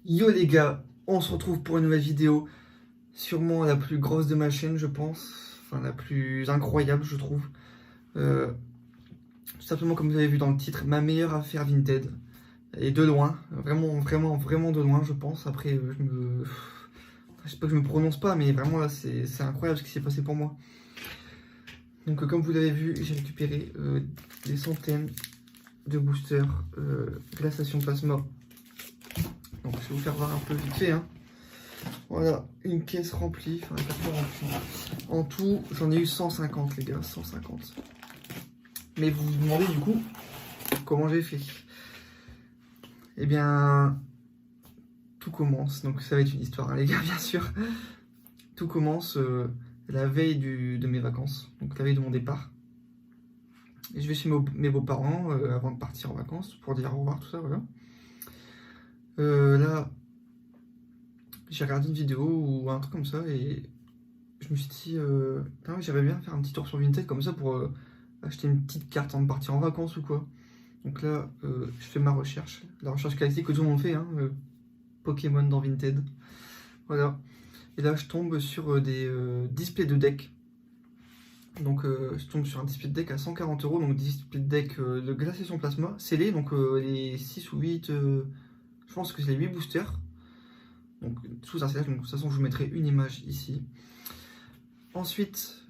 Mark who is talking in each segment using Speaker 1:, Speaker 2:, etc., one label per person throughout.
Speaker 1: Yo les gars, on se retrouve pour une nouvelle vidéo, sûrement la plus grosse de ma chaîne je pense, enfin la plus incroyable je trouve. Euh, Tout simplement comme vous avez vu dans le titre, ma meilleure affaire Vinted, et de loin, vraiment de loin je pense. Après je sais pas que je me prononce pas, mais vraiment là c'est incroyable ce qui s'est passé pour moi. Donc comme vous l'avez vu, j'ai récupéré des centaines de boosters glaciation plasma. Donc je vais vous faire voir un peu vite fait, hein. Voilà, une caisse remplie, enfin un carton rempli. En tout, j'en ai eu 150 les gars, 150. Mais vous vous demandez du coup comment j'ai fait. Eh bien, tout commence, donc ça va être une histoire, hein, les gars, bien sûr. Tout commence la veille de mes vacances, donc la veille de mon départ. Et je vais chez mes beaux-parents avant de partir en vacances pour dire au revoir, tout ça, voilà. Là, j'ai regardé une vidéo ou un truc comme ça et je me suis dit, ah ouais, j'aimerais bien faire un petit tour sur Vinted comme ça pour acheter une petite carte avant de partir en vacances ou quoi. Donc là, je fais ma recherche, la recherche classique que tout le monde fait, hein, Pokémon dans Vinted. Voilà. Et là, je tombe sur des displays de deck. Donc, je tombe sur un display de deck à 140 euros. Donc, display de deck de glaciation plasma, scellé. Donc, les 6 ou 8, je pense que c'est les 8 boosters. Donc, sous un scellage. Donc, de toute façon, je vous mettrai une image ici. Ensuite,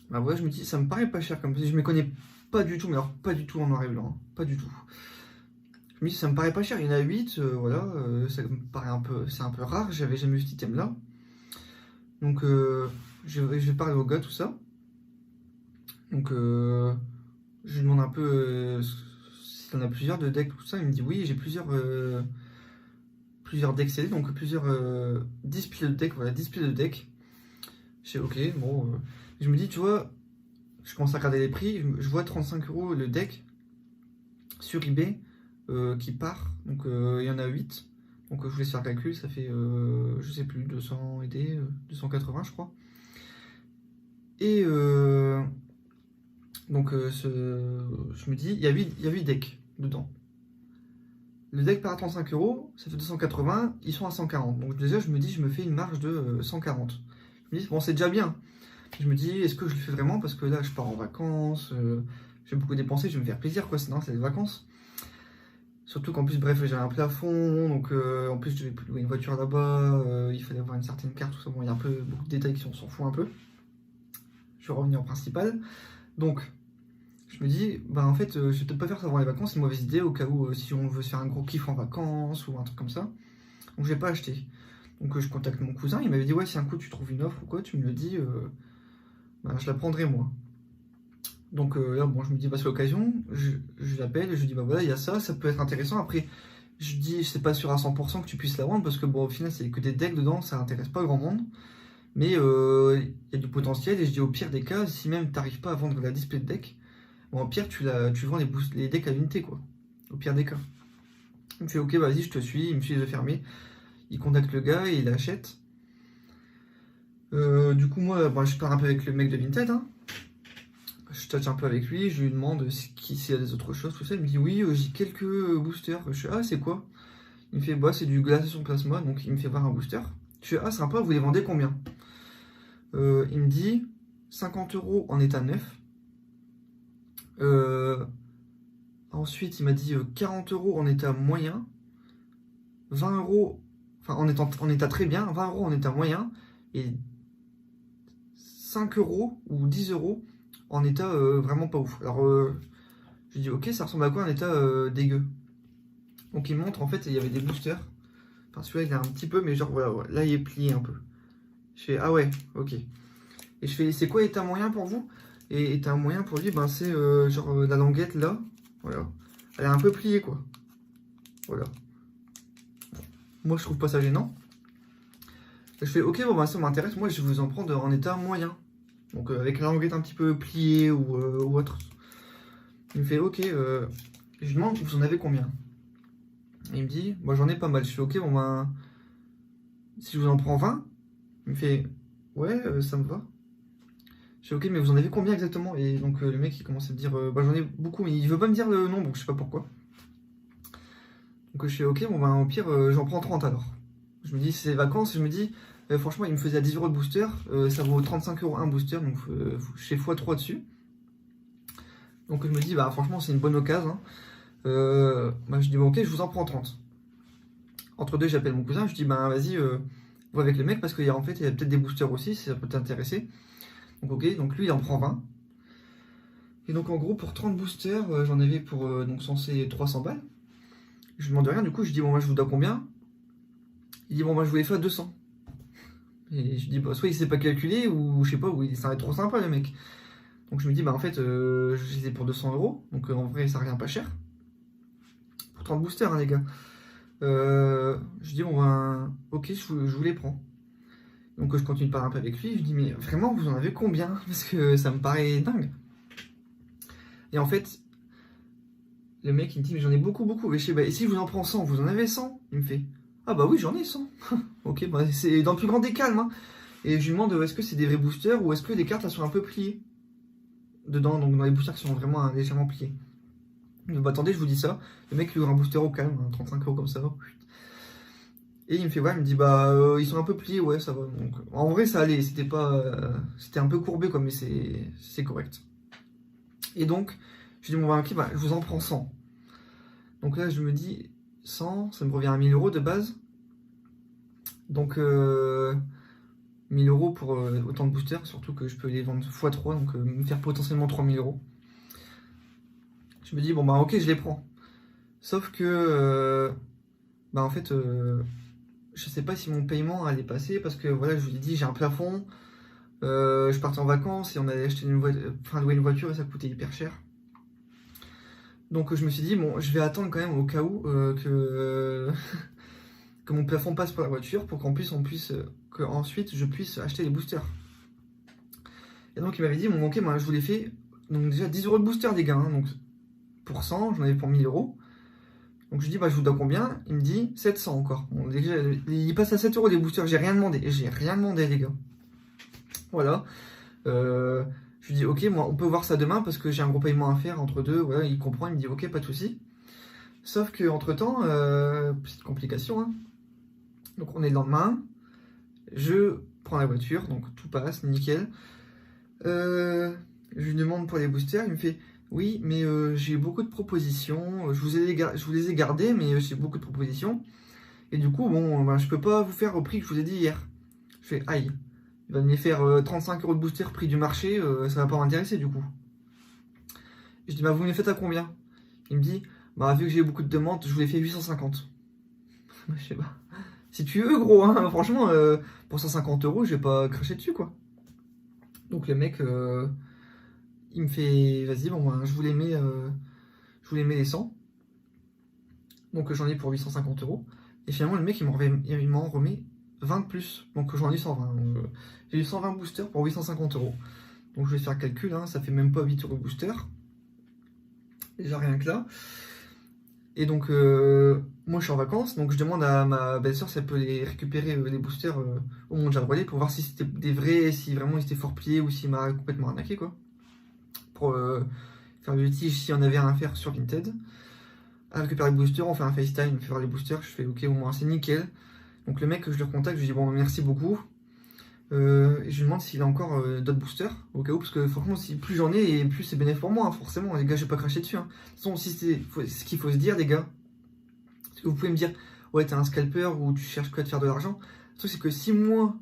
Speaker 1: bah ouais, je me dis, ça me paraît pas cher comme ça. Je me connais pas du tout, mais alors pas du tout en noir et blanc, hein, pas du tout. Je me dis, ça me paraît pas cher, il y en a 8, voilà, ça me paraît un peu, c'est un peu rare, j'avais jamais vu cet item là. Donc je vais parler au gars, tout ça. Donc je lui demande un peu s'il en a plusieurs de decks, tout ça. Il me dit, oui, j'ai plusieurs decks CD, donc plusieurs displays de deck, voilà, display de deck. Je sais, ok, bon. Je me dis, tu vois, je commence à regarder les prix, je vois 35 euros le deck sur eBay qui part. Donc il y en a 8. Donc je vous laisse faire le calcul, ça fait, je sais plus, 200 et des, 280 je crois. Et donc je me dis, il y a 8 decks dedans. Le deck part à 35 euros, ça fait 280, ils sont à 140. Donc déjà je me dis, je me fais une marge de 140. Je me dis, bon c'est déjà bien. Je me dis, est-ce que je le fais vraiment? Parce que là je pars en vacances, je vais beaucoup dépenser, je vais me faire plaisir quoi, sinon c'est les vacances. Surtout qu'en plus, bref, j'ai un plafond, donc en plus, je devais louer une voiture là-bas, il fallait avoir une certaine carte, tout ça. Bon, il y a un peu beaucoup de détails qui on s'en fout un peu. Je vais revenir au principal. Donc, je me dis, bah en fait, je vais peut-être pas faire ça avant les vacances, c'est une mauvaise idée, au cas où si on veut se faire un gros kiff en vacances ou un truc comme ça. Donc, je vais pas acheter. Donc, je contacte mon cousin, il m'avait dit, ouais, si un coup tu trouves une offre ou quoi, tu me le dis, bah, je la prendrai moi. Donc là, bon, je me dis, bah, c'est l'occasion, je l'appelle, je lui dis, bah voilà, il y a ça, ça peut être intéressant. Après, je dis, c'est pas sûr à 100% que tu puisses la vendre parce que bon, au final, c'est que des decks dedans, ça intéresse pas grand monde. Mais il y a du potentiel et je dis, au pire des cas, si même t'arrives pas à vendre la display de deck, bon, au pire, tu vends les decks à l'unité, quoi. Au pire des cas. Il me fait, ok, vas-y, je te suis, il me suit les yeux fermés. Il contacte le gars et il achète. Du coup, moi, bah, je pars un peu avec le mec de Vinted, hein. Je tâche un peu avec lui, je lui demande s'il y a des autres choses, tout ça. Il me dit oui, j'ai quelques boosters. Je fais ah, c'est quoi? Il me fait bah, c'est du glaciation plasma, donc il me fait voir un booster. Je fais ah, sympa, vous les vendez combien? Il me dit 50 euros en état neuf. Euh, Ensuite, il m'a dit 40 euros en état moyen, 20 euros, enfin en état très bien, 20 euros en état moyen, et 5 euros ou 10 euros en état vraiment pas ouf. Alors, je dis ok, ça ressemble à quoi un état dégueu? Donc il montre en fait, il y avait des boosters. Enfin celui-là il est un petit peu, mais genre voilà, ouais, là il est plié un peu. Je fais ah ouais, ok. Et je fais c'est quoi état moyen pour vous? Et état moyen pour lui, ben c'est genre la languette là, voilà. Elle est un peu pliée quoi. Voilà. Moi je trouve pas ça gênant. Et je fais ok, bon bah ça m'intéresse, moi je vais vous en prendre en état moyen. Donc avec la languette un petit peu pliée ou autre. Il me fait ok, je lui demande vous en avez combien? Et il me dit, moi j'en ai pas mal. Je fais ok, bon ben si je vous en prends 20, il me fait ouais, ça me va. Je fais ok, mais vous en avez combien exactement? Et donc le mec il commence à me dire bah j'en ai beaucoup, mais il veut pas me dire le nombre, je sais pas pourquoi. Donc je fais ok, bon ben au pire j'en prends 30 alors. Je me dis c'est les vacances, je me dis franchement il me faisait à 10 € de booster, ça vaut 35 € un booster, donc je fais x3 dessus. Donc je me dis bah franchement c'est une bonne occasion. Hein. Bah, je dis bon ok je vous en prends 30. Entre deux j'appelle mon cousin, je dis bah vas-y vois avec le mec parce qu'il y a en fait il y a peut-être des boosters aussi si ça peut t'intéresser. Donc ok, donc lui il en prend 20. Et donc en gros pour 30 boosters j'en avais pour donc censé 300 balles. Je lui demande rien, du coup je dis bon moi je vous dois combien? Il dit bon moi je voulais faire 200. Et je dis bah soit il sait pas calculer ou je sais pas, ou il s'arrête trop sympa le mec. Donc je me dis bah en fait je les ai pour 200 €, donc en vrai ça revient pas cher. Pour 30 boosters hein, les gars. Je dis bon ben ok je vous les prends. Donc je continue de parler un peu avec lui, je dis mais vraiment vous en avez combien? Parce que ça me paraît dingue. Et en fait le mec il me dit mais j'en ai beaucoup. Et je sais bah et si je vous en prends 100, vous en avez 100? Il me fait ah bah oui j'en ai 100. Ok bah c'est dans le plus grand des calmes hein. Et je lui demande est-ce que c'est des vrais boosters ou est-ce que les cartes elles sont un peu pliées dedans, donc dans les boosters qui sont vraiment légèrement pliés. Donc bah attendez je vous dis ça. Le mec lui ouvre un booster au calme, 35 € comme ça. Et il me fait ouais, il me dit bah ils sont un peu pliés, ouais ça va. Donc en vrai ça allait, c'était pas c'était un peu courbé quoi, mais c'est correct. Et donc je dis bon bah ok bah je vous en prends 100. Donc là je me dis 100, ça me revient à 1000 € de base. Donc 1000 € pour autant de boosters, surtout que je peux les vendre x3, donc me faire potentiellement 3000 €. Je me dis bon bah ok je les prends. Sauf que bah en fait je sais pas si mon paiement allait passer parce que voilà je vous ai dit j'ai un plafond. Je partais en vacances et on allait acheter louer une voiture et ça coûtait hyper cher. Donc je me suis dit bon je vais attendre quand même au cas où que que mon plafond passe pour la voiture pour que ensuite je puisse acheter les boosters. Et donc il m'avait dit bon ok moi je vous l'ai fait donc déjà 10 € de booster les gars hein, donc pour 100 j'en avais pour 1000 €. Donc je dis bah je vous dois combien? Il me dit 700 encore. Bon, déjà, il passe à 7 € les boosters, j'ai rien demandé les gars. Voilà. Je lui dis ok moi on peut voir ça demain parce que j'ai un gros paiement à faire entre deux. Voilà, il comprend, il me dit ok pas de souci. Sauf que entre temps, petite complication. Hein. Donc on est le lendemain, je prends la voiture, donc tout passe, nickel. Je lui demande pour les boosters, il me fait oui mais j'ai beaucoup de propositions, je vous les ai gardées mais j'ai beaucoup de propositions. Et du coup bon ben, je peux pas vous faire au prix que je vous ai dit hier. Je fais aïe. Il va me les faire 35 € de booster prix du marché, ça va pas m'intéresser du coup. Je dis bah vous me les faites à combien? Il me dit bah vu que j'ai beaucoup de demandes, je vous les fais 850. Je sais pas. Si tu veux gros, hein, franchement, pour 150 € je vais pas cracher dessus quoi. Donc le mec, il me fait vas-y bon ben, je vous les mets les 100. Donc j'en ai pour 850 €. Et finalement le mec il m'en remet 20 de plus. Donc j'en ai 120. J'ai eu 120 boosters pour 850 €. Donc je vais faire le calcul, hein, ça fait même pas 8 € booster. Déjà rien que là. Et donc moi je suis en vacances, donc je demande à ma belle-sœur si elle peut les récupérer les boosters au Mont Jalbrelais pour voir si c'était des vrais, si vraiment ils étaient fort pliés ou s'il m'a complètement arnaqué quoi. Pour faire le litige si on avait rien à faire sur Vinted. À récupérer le booster, on fait un FaceTime, il me fait voir les boosters, je fais ok au moins c'est nickel. Donc le mec je le recontacte, je lui dis bon merci beaucoup. Et je lui demande s'il a encore d'autres boosters au cas où, parce que franchement si plus j'en ai et plus c'est bénéfique pour moi hein, forcément les gars je vais pas cracher dessus hein. De toute façon si ce qu'il faut se dire les gars, parce que vous pouvez me dire ouais t'es un scalper ou tu cherches que à te faire de l'argent, le truc c'est que si moi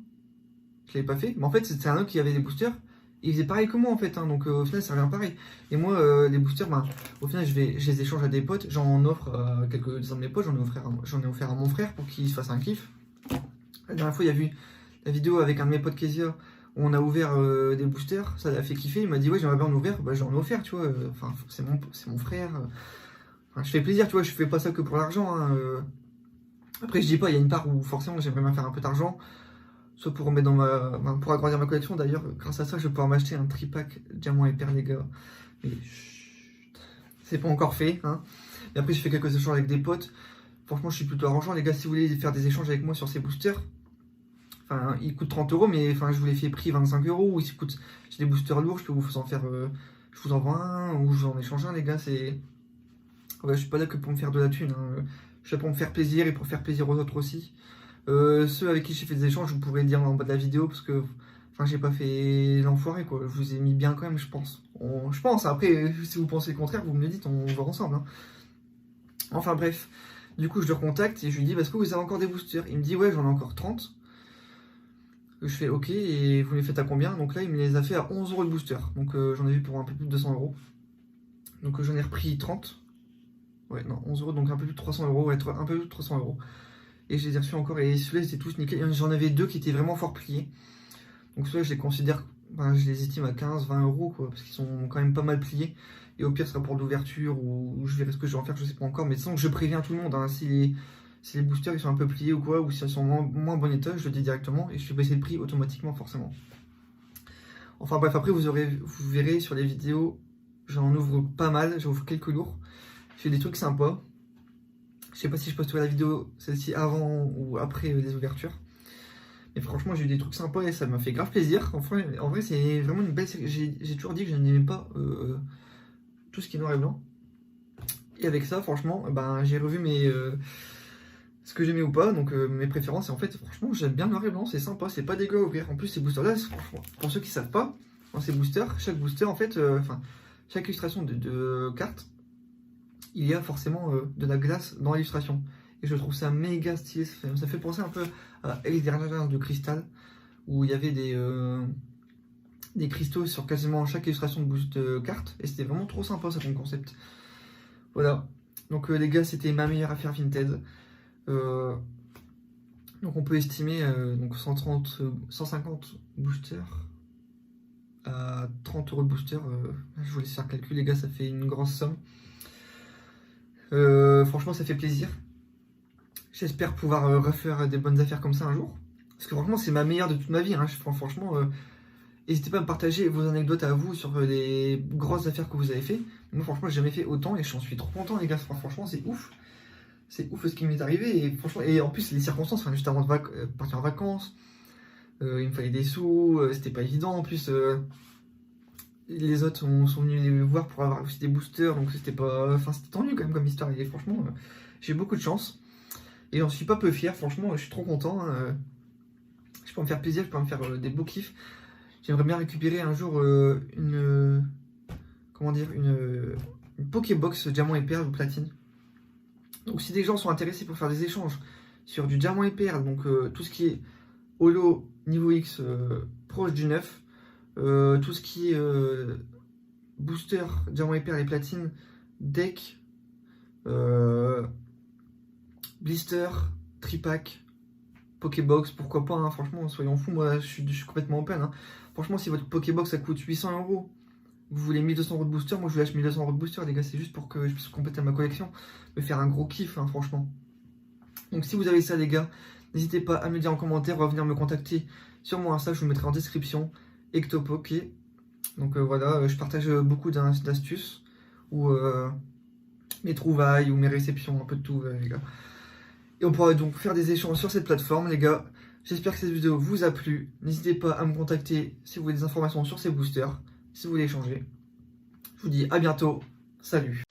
Speaker 1: je l'avais pas fait, mais en fait c'était un autre qui avait des boosters, il faisait pareil que moi en fait hein, donc au final ça revient pareil. Et moi les boosters ben, au final je les échange à des potes, j'en offre à quelques-uns de mes potes, j'en ai offert à mon frère pour qu'il se fasse un kiff. La dernière fois il y a vu la vidéo avec un de mes potes Kezia où on a ouvert des boosters, ça l'a fait kiffer, il m'a dit ouais j'aimerais bien en ouvrir, bah j'en ai offert tu vois, enfin c'est mon frère, enfin, je fais plaisir tu vois, je fais pas ça que pour l'argent hein, Après je dis pas, il y a une part où forcément j'aimerais bien faire un peu d'argent, soit pour remettre pour agrandir ma collection, d'ailleurs grâce à ça je vais pouvoir m'acheter un tripack diamant et perle les gars, mais c'est pas encore fait hein. Et après je fais quelques échanges avec des potes, franchement je suis plutôt arrangeant les gars, si vous voulez faire des échanges avec moi sur ces boosters. Enfin, il coûte 30 €, mais enfin, je vous les fais prix 25 €. Ou il coûte, j'ai des boosters lourds, je peux vous en faire, je vous envoie un ou je vous en échange un, les gars. C'est, ouais, je suis pas là que pour me faire de la thune. Hein. Je fais pour me faire plaisir et pour faire plaisir aux autres aussi. Ceux avec qui j'ai fait des échanges, vous pourrez dire en bas de la vidéo parce que j'ai pas fait l'enfoiré quoi. Je vous ai mis bien quand même, je pense. Je pense, après, si vous pensez le contraire, vous me le dites, on va ensemble. Hein. Enfin bref, du coup je le recontacte et je lui dis, est-ce que vous avez encore des boosters? Il me dit, ouais, j'en ai encore 30. Je fais ok, et vous les faites à combien? Donc là, il me les a fait à 11 € le booster. Donc j'en ai vu pour un peu plus de 200 €. Donc j'en ai repris 30. Ouais, non, 11 €, donc un peu plus de 300 €. Ouais, un peu plus de 300 €. Et je les ai reçus encore. Et ceux-là, ils étaient tous nickel. J'en avais deux qui étaient vraiment fort pliés. Donc ceux-là, je les considère, je les estime à 15-20 € quoi, parce qu'ils sont quand même pas mal pliés. Et au pire, ce sera pour de l'ouverture ou je verrai ce que je vais en faire, je sais pas encore. Mais de toute façon, je préviens tout le monde. Hein, si les boosters ils sont un peu pliés ou quoi, ou si elles sont moins bon état, je le dis directement et je fais baisser le prix automatiquement, forcément. Enfin bref, après vous verrez sur les vidéos, j'en ouvre pas mal, j'ouvre quelques lourds. Je fais des trucs sympas. Je sais pas si je posterai la vidéo, celle-ci avant ou après les ouvertures. Mais franchement, j'ai eu des trucs sympas et ça m'a fait grave plaisir. Enfin, en vrai, c'est vraiment une belle série. J'ai toujours dit que je n'aimais pas tout ce qui est noir et blanc. Et avec ça, franchement, j'ai revu ce que j'aimais ou pas, donc mes préférences. Et en fait, franchement, j'aime bien le noir et blanc, c'est sympa, c'est pas dégueu à ouvrir. En plus, ces boosters-là, franchement, pour ceux qui savent pas, dans ces boosters, chaque booster, en fait, chaque illustration de carte, il y a forcément de la glace dans l'illustration. Et je trouve ça méga stylé. Ça fait penser un peu à Alice Dernière de Cristal, où il y avait des cristaux sur quasiment chaque illustration de boost de carte. Et c'était vraiment trop sympa ça comme concept. Voilà. Donc les gars, c'était ma meilleure affaire Vinted. Donc on peut estimer 150 boosters à 30 € le booster. Je vous laisse faire le calcul les gars, ça fait une grosse somme. Franchement ça fait plaisir. J'espère pouvoir refaire des bonnes affaires comme ça un jour. Parce que franchement c'est ma meilleure de toute ma vie. Hein. Franchement, n'hésitez pas à me partager vos anecdotes à vous sur les grosses affaires que vous avez fait. Moi franchement j'ai jamais fait autant et j'en suis trop content les gars. Franchement c'est ouf. C'est ouf ce qui m'est arrivé et franchement, et en plus les circonstances, juste avant de partir en vacances, il me fallait des sous, c'était pas évident en plus. Les autres sont venus les voir pour avoir aussi des boosters, donc c'était pas, c'était tendu quand même comme histoire. Et franchement, j'ai beaucoup de chance et j'en suis pas peu fier. Franchement, je suis trop content. Hein. Je peux me faire plaisir, je peux me faire des beaux kiffs. J'aimerais bien récupérer un jour une Pokébox diamant et perle ou platine. Donc si des gens sont intéressés pour faire des échanges sur du diamant et perle, donc tout ce qui est holo niveau X proche du 9, tout ce qui est booster, diamant et perle et platine, deck, blister, tripack, Pokébox, pourquoi pas, hein, franchement, soyons fous, moi je suis complètement open. Hein. Franchement, si votre Pokébox ça coûte 800 €, vous voulez 1200 € de booster, moi je vous lâche 1200 € de booster, les gars, c'est juste pour que je puisse compléter ma collection, me faire un gros kiff, hein, franchement. Donc si vous avez ça, les gars, n'hésitez pas à me le dire en commentaire ou à venir me contacter sur mon Insta, je vous mettrai en description, Ectopoké. Donc voilà, je partage beaucoup d'astuces, ou mes trouvailles, ou mes réceptions, un peu de tout, les gars. Et on pourra donc faire des échanges sur cette plateforme, les gars. J'espère que cette vidéo vous a plu. N'hésitez pas à me contacter si vous voulez des informations sur ces boosters, si vous voulez échanger. Je vous dis à bientôt. Salut.